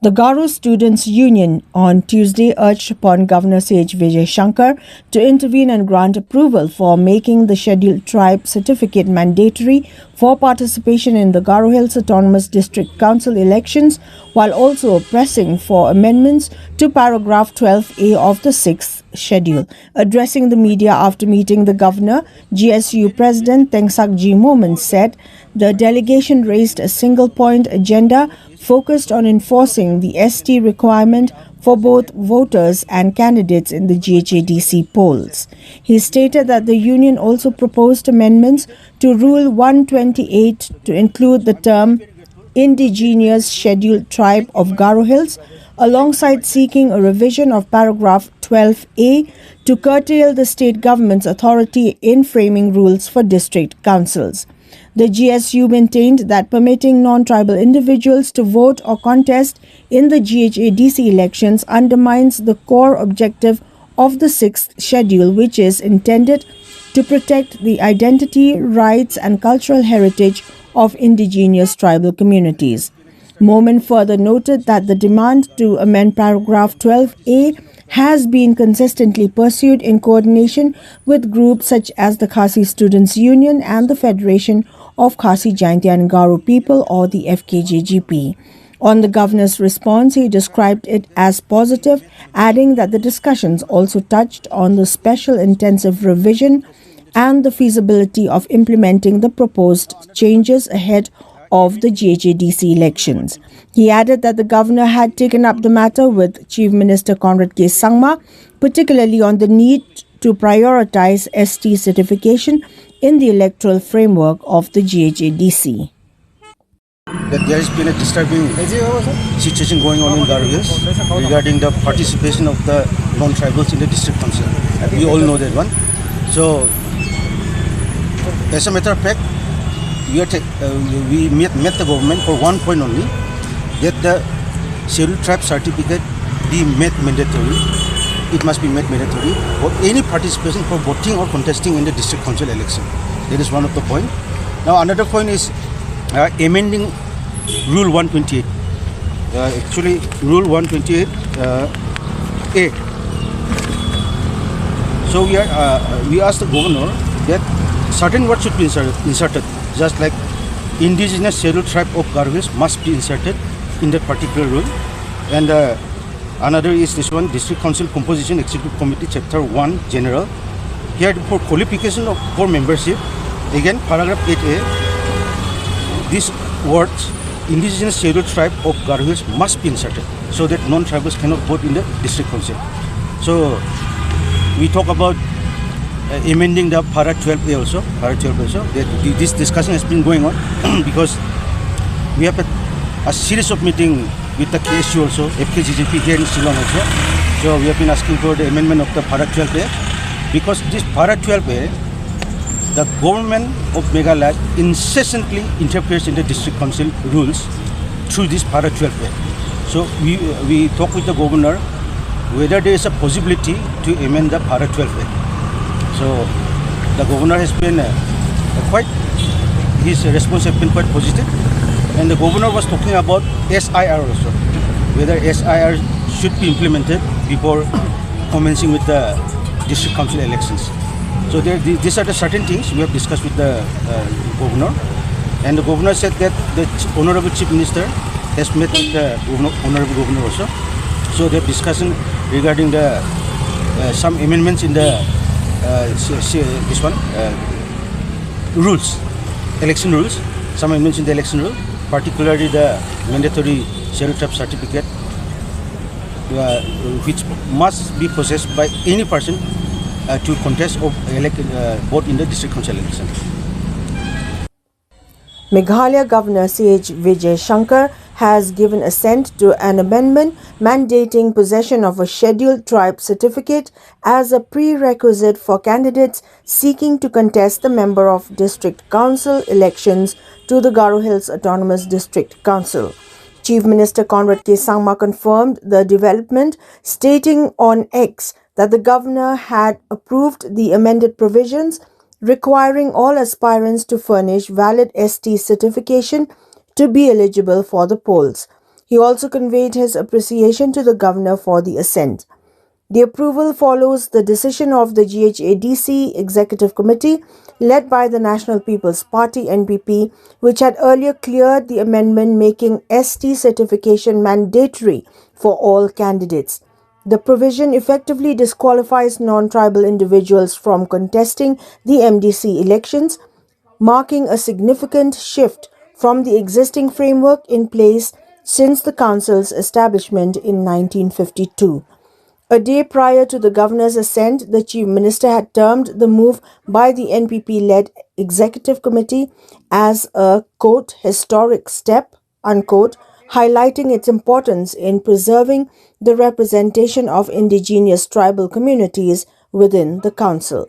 The Garo Students Union on Tuesday urged upon Governor CH Vijayashankar to intervene and grant approval for making the Scheduled Tribe certificate mandatory for participation in the Garo Hills Autonomous District Council elections, while also pressing for amendments to paragraph 12A of the 6th schedule. Addressing the media after meeting the governor, GSU President Tengsak G. Momen said the delegation raised a single-point agenda focused on enforcing the ST requirement for both voters and candidates in the Ghadc polls. He stated that the union also proposed amendments to Rule 128 to include the term indigenous scheduled tribe of Garo Hills, alongside seeking a revision of paragraph 12A to curtail the state government's authority in framing rules for district councils. The GSU maintained that permitting non-tribal individuals to vote or contest in the Ghadc elections undermines the core objective of the 6th schedule, which is intended to protect the identity, rights and cultural heritage of indigenous tribal communities. Momen further noted that the demand to amend paragraph 12A has been consistently pursued in coordination with groups such as the Ghadc Students Union and the Federation of Khasi Jaintia and Garo People, or the FKJGP. On the governor's response, he described it as positive, adding that the discussions also touched on the special intensive revision and the feasibility of implementing the proposed changes ahead of the Ghadc elections. He added that the governor had taken up the matter with Chief Minister Conrad K. Sangma, particularly on the need to prioritize ST certification in the electoral framework of the Ghadc. That there has been a disturbing situation going on in Garo Hills regarding the participation of the non-tribals in the district council. We all know that one. So, as a matter of fact, we met the government for one point only, that the scheduled tribe certificate be made mandatory. It must be made mandatory for any participation for voting or contesting in the district council election. That is one of the point. Now another point is amending Rule 128. Actually, Rule 128 A. So we asked the governor that certain words should be inserted, just like indigenous scheduled tribe of Garo Hills must be inserted in that particular rule. And another is this one, District Council Composition Executive Committee Chapter 1 General. Here for qualification for membership, again paragraph 8A, these words indigenous scheduled tribe of Garo Hills must be inserted so that non-tribals cannot vote in the district council. So we talk about amending the para 12A also. This discussion has been going on because we have a series of meetings with the KSU also, FKGGP here in Shillong also. So we have been asking for the amendment of the para 12A, because this para 12A, the government of Meghalaya incessantly interferes in the district council rules through this para 12A. So we talk with the governor whether there is a possibility to amend the para 12A. So the governor has been his response has been quite positive, and the governor was talking about SIR also, whether SIR should be implemented before commencing with the district council elections. So these are the certain things we have discussed with the governor, and the governor said that the Honorable Chief Minister has met with the Honorable Governor also. So they have discussion regarding the some amendments in the rules, election rules, some amendments in the election rule, particularly the mandatory scheduled tribe certificate, which must be possessed by any person to contest or vote in the district council election. Meghalaya Governor CH Vijayashankar has given assent to an amendment mandating possession of a scheduled tribe certificate as a prerequisite for candidates seeking to contest the member of district council elections to the Garo Hills Autonomous District Council. Chief Minister Conrad K. Sangma confirmed the development, stating on X that the governor had approved the amended provisions requiring all aspirants to furnish valid ST certification to be eligible for the polls. He also conveyed his appreciation to the governor for the assent. The approval follows the decision of the Ghadc Executive Committee, led by the National People's Party (NPP), which had earlier cleared the amendment making ST certification mandatory for all candidates. The provision effectively disqualifies non-tribal individuals from contesting the MDC elections, marking a significant shift from the existing framework in place since the council's establishment in 1952. A day prior to the governor's assent, the chief minister had termed the move by the NPP-led executive committee as a, quote, historic step, unquote, highlighting its importance in preserving the representation of indigenous tribal communities within the council.